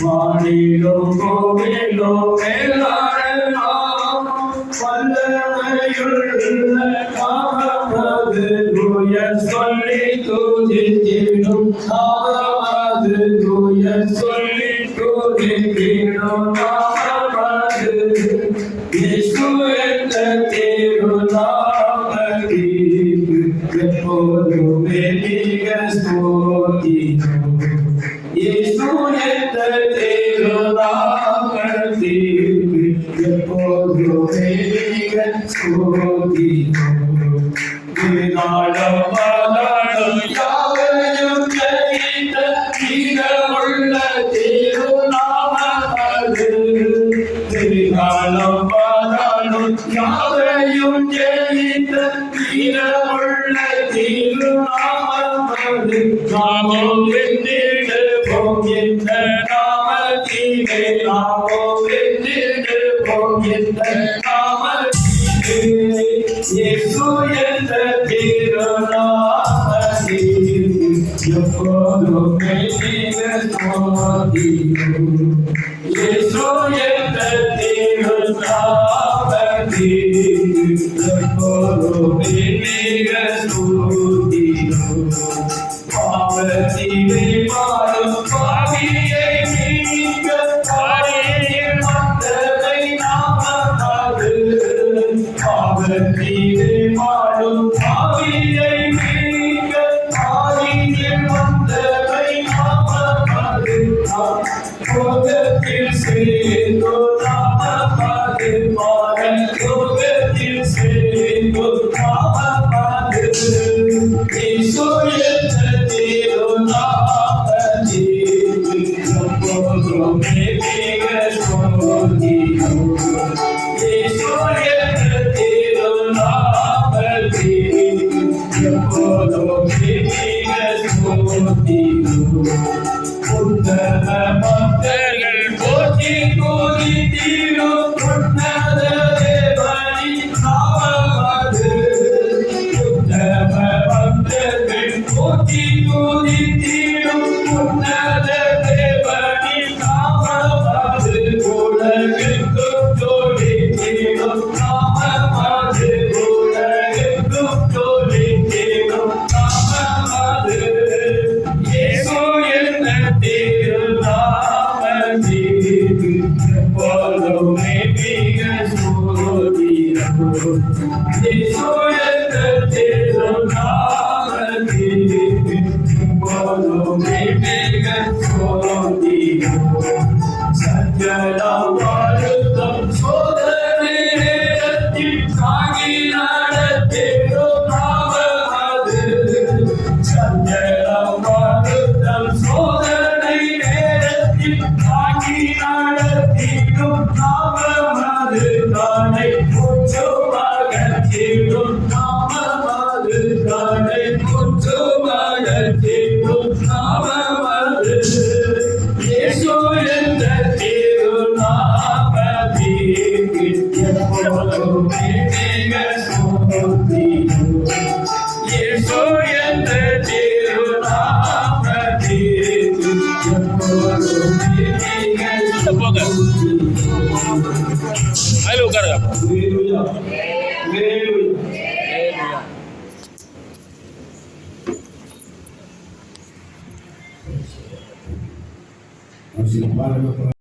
வாழிலும் கோவிலும் மேலாளனாம் வல்லமையுள்ள நாமமது தூய சொல்லி துதித்திடும் நாமமது தூய சொல்லி துதித்திடும் நாமமது இயேசு என்ற திருநாமத்திற்கு எப்போதுமே மிக ஸ்தோத்திரம். இயேசு என்ற திருநாமத்திற்கு எப்போதுமே மிக ஸ்தோத்திரம். விநாளம் மரணம் யாவையும் ஜெயித்த வீரமுள்ள திருநாமமது. விநாளம் மரணம் யாவையும் ஜெயித்த வீரமுள்ள திருநாமமது. நாமும் வென்றிடுவோம் என்ற நாமத்திலே, நாமும் வென்றிடுவோம் என்ற நாமத்திலே. இயேசு என்ற திருநாமத்திற்கு எப்போதுமே மிக ஸ்தோத்திரம். இயேசு என்ற திருநாமத்திற்கு எப்போதுமே மிக ஸ்தோத்திரம். பாவத்திலே வாழும் பாவியை மீட்க பாரியில் வந்ததை நாமமது. பாவத்திலே வாழும் பாவியை மீட்க பாரியில் வந்ததை நாமமது. லோகத்தில் சேர்ந்தோ நாமமது, லோகத்தில் சேர்ந்தோ நாமமது. இயேசு என்ற திருநாமத்திற்கு எப்போதுமே மிக ஸ்தோத்திரம். இயேசு என்ற திருநாமத்திற்கு எப்போதுமே மிக ஸ்தோத்திரம். உன்னத பக்தர்கள் போற்றி துதித்திடும் உன்னத தேவனின் நாமமது. உன்னத பக்தர்கள் போற்றி துதித்திடும் உன்னத தேவனின் நாமமது. உலகெங்கும் ஜொலித்திடும் நாமமது. உலகெங்கும் ஜொலித்திடும் நாமமது. இயேசு என்ற திருநாமத்திற்கு எப்போதுமே மிக ஸ்தோத்திரம். இயேசு என்ற திருநாமத்திற்கு எப்போதுமே மிக ஸ்தோத்திரம். சஞ்சலம் வருத்தம் சோதனை நேரத்தில் தாங்கி நடத்திடும் நாமமது. சஞ்சலம் வருத்தம் சோதனை நேரத்தில் தாங்கி நடத்திடும் நாமமது. தானை முற்றுமகற்றிடும் நாமமது. தானை முற்றுமகற்றிடும் நாமமது. இயேசு என்ற திருநாமத்திற்கு எப்போதுமே மிக ஸ்தோத்திரம். இயேசு என்ற திருநாமத்திற்கு எப்போதுமே மிக ஸ்தோத்திரம். Halo ukarga. Haleluya. Haleluya.